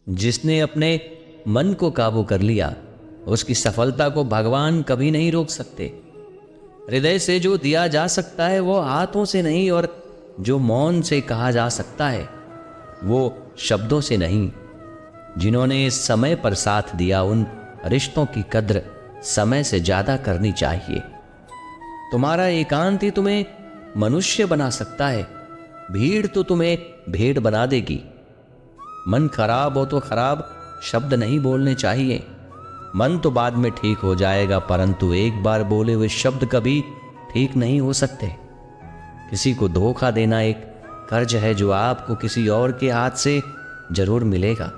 जिसने अपने मन को काबू कर लिया, उसकी सफलता को भगवान कभी नहीं रोक सकते। हृदय से जो दिया जा सकता है वो हाथों से नहीं, और जो मौन से कहा जा सकता है वो शब्दों से नहीं। जिन्होंने समय पर साथ दिया, उन रिश्तों की कद्र समय से ज्यादा करनी चाहिए। तुम्हारा एकांत ही तुम्हें मनुष्य बना सकता है, भीड़ तो तुम्हें भेड़ बना देगी। मन खराब हो तो खराब शब्द नहीं बोलने चाहिए। मन तो बाद में ठीक हो जाएगा, परंतु एक बार बोले हुए शब्द कभी ठीक नहीं हो सकते। किसी को धोखा देना एक कर्ज है जो आपको किसी और के हाथ से जरूर मिलेगा।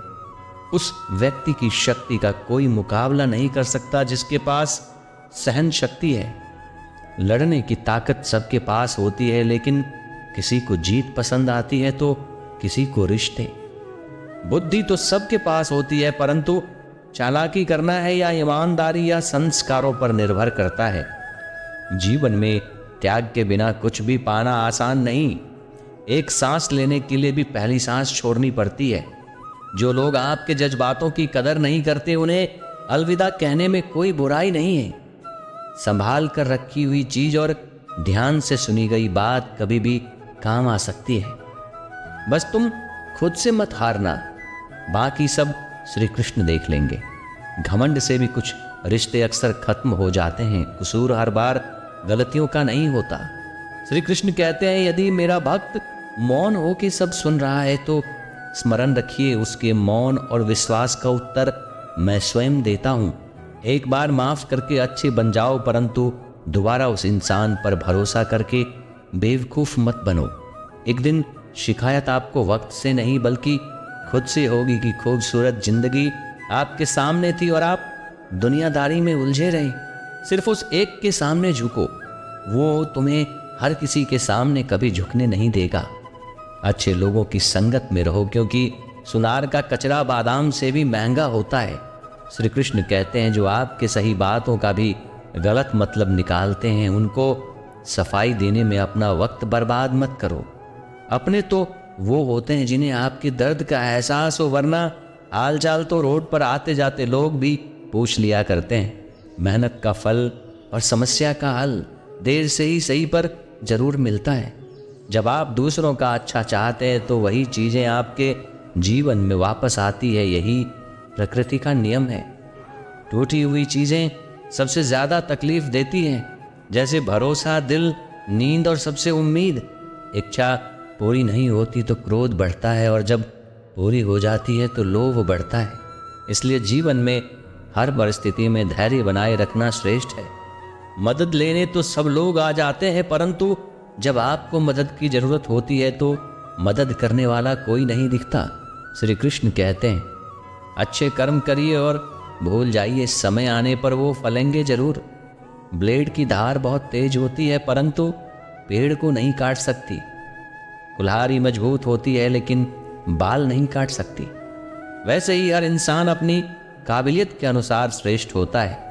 उस व्यक्ति की शक्ति का कोई मुकाबला नहीं कर सकता जिसके पास सहन शक्ति है। लड़ने की ताकत सबके पास होती है, लेकिन किसी को जीत पसंद आती है तो किसी को रिश्ते। बुद्धि तो सबके पास होती है, परंतु चालाकी करना है या ईमानदारी या संस्कारों पर निर्भर करता है। जीवन में त्याग के बिना कुछ भी पाना आसान नहीं। एक सांस लेने के लिए भी पहली सांस छोड़नी पड़ती है। जो लोग आपके जज्बातों की कदर नहीं करते, उन्हें अलविदा कहने में कोई बुराई नहीं है। संभाल कर रखी हुई चीज और ध्यान से सुनी गई बात कभी भी काम आ सकती है। बस तुम खुद से मत हारना, बाकी सब श्री कृष्ण देख लेंगे। घमंड से भी कुछ रिश्ते अक्सर खत्म हो जाते हैं। कसूर हर बार गलतियों का नहीं होता। श्री कृष्ण कहते हैं, यदि मेरा भक्त मौन हो के सब सुन रहा है तो स्मरण रखिए, उसके मौन और विश्वास का उत्तर मैं स्वयं देता हूं। एक बार माफ करके अच्छे बन जाओ, परंतु दोबारा उस इंसान पर भरोसा करके बेवकूफ मत बनो। एक दिन शिकायत आपको वक्त से नहीं बल्कि खुद से होगी कि खूबसूरत जिंदगी आपके सामने थी और आप दुनियादारी में उलझे रहे। सिर्फ उस एक के सामने झुको, वो तुम्हें हर किसी के सामने कभी झुकने नहीं देगा। अच्छे लोगों की संगत में रहो, क्योंकि सुनार का कचरा बादाम से भी महंगा होता है। श्री कृष्ण कहते हैं, जो आपके सही बातों का भी गलत मतलब निकालते हैं, उनको सफाई देने में अपना वक्त बर्बाद मत करो। अपने तो वो होते हैं जिन्हें आपके दर्द का एहसास हो, वरना हाल चाल तो रोड पर आते जाते लोग भी पूछ लिया करते हैं। मेहनत का फल और समस्या का हल देर से ही सही पर जरूर मिलता है। जब आप दूसरों का अच्छा चाहते हैं तो वही चीज़ें आपके जीवन में वापस आती है। यही प्रकृति का नियम है। टूटी हुई चीज़ें सबसे ज़्यादा तकलीफ देती हैं, जैसे भरोसा, दिल, नींद और सबसे उम्मीद। इच्छा पूरी नहीं होती तो क्रोध बढ़ता है, और जब पूरी हो जाती है तो लोभ बढ़ता है। इसलिए जीवन में हर परिस्थिति में धैर्य बनाए रखना श्रेष्ठ है। मदद लेने तो सब लोग आ जाते हैं, परंतु जब आपको मदद की जरूरत होती है तो मदद करने वाला कोई नहीं दिखता। श्री कृष्ण कहते हैं, अच्छे कर्म करिए और भूल जाइए, समय आने पर वो फलेंगे जरूर। ब्लेड की धार बहुत तेज होती है, परंतु पेड़ को नहीं काट सकती। कुल्हाड़ी मजबूत होती है, लेकिन बाल नहीं काट सकती। वैसे ही हर इंसान अपनी काबिलियत के अनुसार श्रेष्ठ होता है।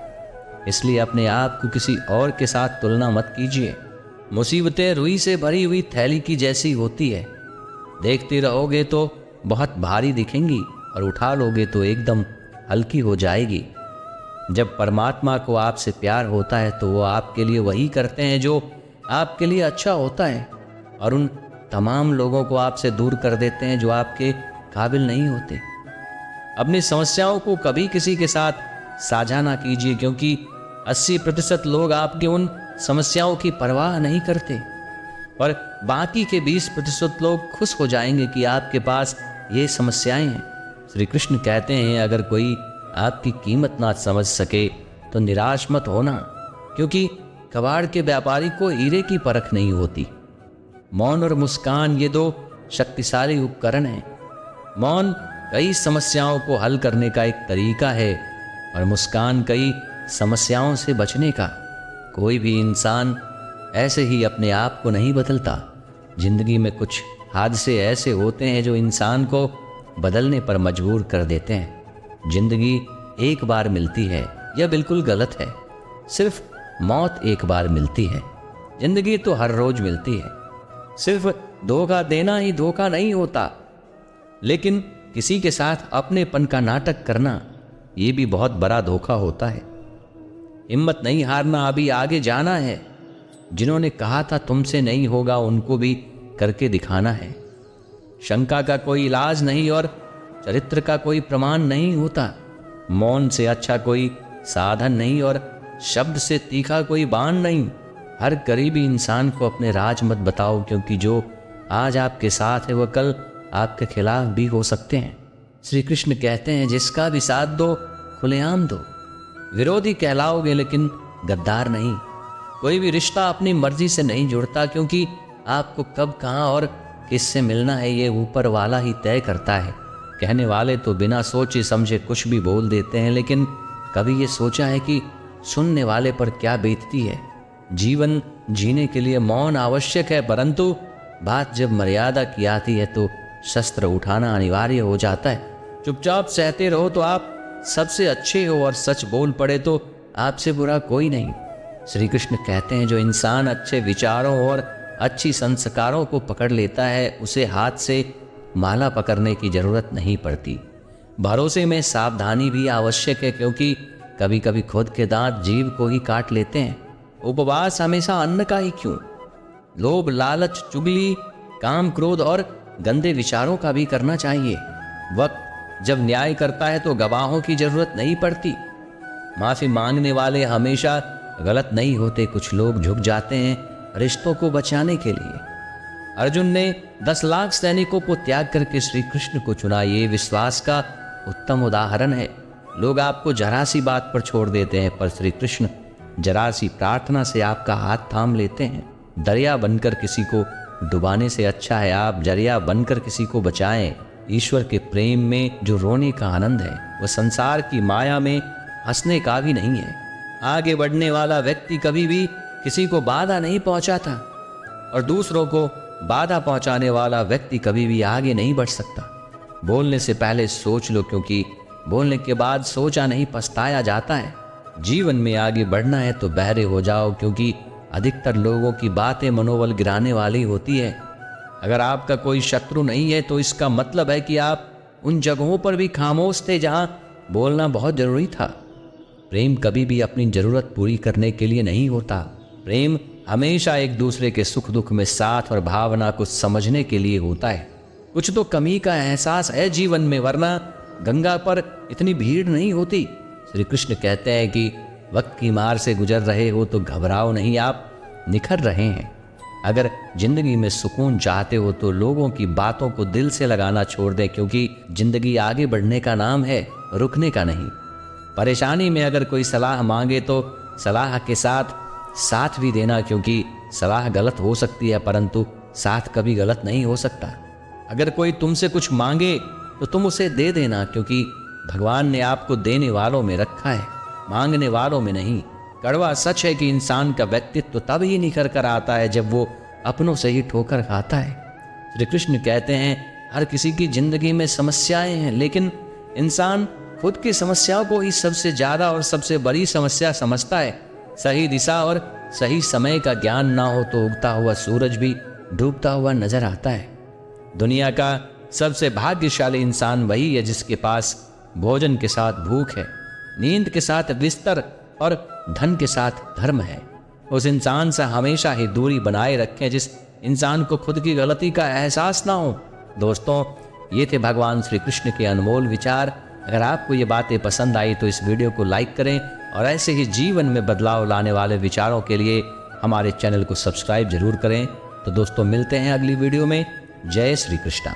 इसलिए अपने आप को किसी और के साथ तुलना मत कीजिए। मुसीबतें रुई से भरी हुई थैली की जैसी होती है। देखते रहोगे तो बहुत भारी दिखेंगी और उठा लोगे तो एकदम हल्की हो जाएगी। जब परमात्मा को आपसे प्यार होता है तो वो आपके लिए वही करते हैं जो आपके लिए अच्छा होता है, और उन तमाम लोगों को आपसे दूर कर देते हैं जो आपके काबिल नहीं होते। अपनी समस्याओं को कभी किसी के साथ साझा ना कीजिए, क्योंकि 80% लोग आपके उन समस्याओं की परवाह नहीं करते, और बाकी के 20% लोग खुश हो जाएंगे कि आपके पास ये समस्याएं हैं। श्री कृष्ण कहते हैं, अगर कोई आपकी कीमत ना समझ सके तो निराश मत होना, क्योंकि कबाड़ के व्यापारी को हीरे की परख नहीं होती। मौन और मुस्कान ये दो शक्तिशाली उपकरण हैं। मौन कई समस्याओं को हल करने का एक तरीका है, और मुस्कान कई समस्याओं से बचने का। कोई भी इंसान ऐसे ही अपने आप को नहीं बदलता। जिंदगी में कुछ हादसे ऐसे होते हैं जो इंसान को बदलने पर मजबूर कर देते हैं। जिंदगी एक बार मिलती है, यह बिल्कुल गलत है। सिर्फ मौत एक बार मिलती है। जिंदगी तो हर रोज मिलती है। सिर्फ धोखा देना ही धोखा नहीं होता, लेकिन किसी के साथ अपनेपन का नाटक करना ये भी बहुत बड़ा धोखा होता है। हिम्मत नहीं हारना, अभी आगे जाना है। जिन्होंने कहा था तुमसे नहीं होगा, उनको भी करके दिखाना है। शंका का कोई इलाज नहीं और चरित्र का कोई प्रमाण नहीं होता। मौन से अच्छा कोई साधन नहीं और शब्द से तीखा कोई बाण नहीं। हर करीबी इंसान को अपने राज मत बताओ, क्योंकि जो आज आपके साथ है वह कल आपके खिलाफ भी हो सकते हैं। श्री कृष्ण कहते हैं, जिसका भी साथ दो खुलेआम दो। विरोधी कहलाओगे लेकिन गद्दार नहीं। कोई भी रिश्ता अपनी मर्जी से नहीं जुड़ता, क्योंकि आपको कब कहाँ और किससे मिलना है ये ऊपर वाला ही तय करता है। कहने वाले तो बिना सोचे समझे कुछ भी बोल देते हैं, लेकिन कभी ये सोचा है कि सुनने वाले पर क्या बीतती है। जीवन जीने के लिए मौन आवश्यक है, परंतु बात जब मर्यादा की आती है तो शस्त्र उठाना अनिवार्य हो जाता है। चुपचाप सहते रहो तो आप सबसे अच्छे हो, और सच बोल पड़े तो आपसे बुरा कोई नहीं। श्री कृष्ण कहते हैं, जो इंसान अच्छे विचारों और अच्छी संस्कारों को पकड़ लेता है, उसे हाथ से माला पकड़ने की जरूरत नहीं पड़ती। भरोसे में सावधानी भी आवश्यक है, क्योंकि कभी कभी खुद के दांत जीभ को ही काट लेते हैं। उपवास हमेशा अन्न का ही क्यों, लोभ लालच चुगली काम क्रोध और गंदे विचारों का भी करना चाहिए। वक्त जब न्याय करता है तो गवाहों की जरूरत नहीं पड़ती। माफी मांगने वाले हमेशा गलत नहीं होते। कुछ लोग झुक जाते हैं रिश्तों को बचाने के लिए। अर्जुन ने 10 लाख सैनिकों को त्याग करके श्री कृष्ण को चुना, ये विश्वास का उत्तम उदाहरण है। लोग आपको जरा सी बात पर छोड़ देते हैं, पर श्री कृष्ण जरा सी प्रार्थना से आपका हाथ थाम लेते हैं। दरिया बनकर किसी को डुबाने से अच्छा है आप जरिया बनकर किसी को बचाएं। ईश्वर के प्रेम में जो रोने का आनंद है, वह संसार की माया में हंसने का भी नहीं है। आगे बढ़ने वाला व्यक्ति कभी भी किसी को बाधा नहीं पहुंचाता, और दूसरों को बाधा पहुंचाने वाला व्यक्ति कभी भी आगे नहीं बढ़ सकता। बोलने से पहले सोच लो, क्योंकि बोलने के बाद सोचा नहीं पछताया जाता है। जीवन में आगे बढ़ना है तो बहरे हो जाओ, क्योंकि अधिकतर लोगों की बातें मनोबल गिराने वाली होती है। अगर आपका कोई शत्रु नहीं है तो इसका मतलब है कि आप उन जगहों पर भी खामोश थे जहां बोलना बहुत जरूरी था। प्रेम कभी भी अपनी जरूरत पूरी करने के लिए नहीं होता। प्रेम हमेशा एक दूसरे के सुख दुख में साथ और भावना को समझने के लिए होता है। कुछ तो कमी का एहसास है जीवन में, वरना गंगा पर इतनी भीड़ नहीं होती। श्री कृष्ण कहते हैं कि वक्त की मार से गुजर रहे हो तो घबराओ नहीं, आप निखर रहे हैं। अगर जिंदगी में सुकून चाहते हो तो लोगों की बातों को दिल से लगाना छोड़ दें, क्योंकि जिंदगी आगे बढ़ने का नाम है, रुकने का नहीं। परेशानी में अगर कोई सलाह मांगे तो सलाह के साथ भी देना, क्योंकि सलाह गलत हो सकती है परंतु साथ कभी गलत नहीं हो सकता। अगर कोई तुमसे कुछ मांगे तो तुम उसे दे देना, क्योंकि भगवान ने आपको देने वालों में रखा है, मांगने वालों में नहीं। कड़वा सच है कि इंसान का व्यक्तित्व तब ही निखर कर आता है जब वो अपनों से ही ठोकर खाता है। श्री कृष्ण कहते हैं, हर किसी की जिंदगी में समस्याएं हैं, लेकिन इंसान खुद की समस्याओं को ही सबसे ज्यादा और सबसे बड़ी समस्या समझता है। सही दिशा और सही समय का ज्ञान ना हो तो उगता हुआ सूरज भी डूबता हुआ नजर आता है। दुनिया का सबसे भाग्यशाली इंसान वही है जिसके पास भोजन के साथ भूख है, नींद के साथ बिस्तर और धन के साथ धर्म है। उस इंसान से हमेशा ही दूरी बनाए रखें जिस इंसान को खुद की गलती का एहसास ना हो। दोस्तों, ये थे भगवान श्री कृष्ण के अनमोल विचार। अगर आपको ये बातें पसंद आई तो इस वीडियो को लाइक करें, और ऐसे ही जीवन में बदलाव लाने वाले विचारों के लिए हमारे चैनल को सब्सक्राइब जरूर करें। तो दोस्तों, मिलते हैं अगली वीडियो में। जय श्री कृष्ण।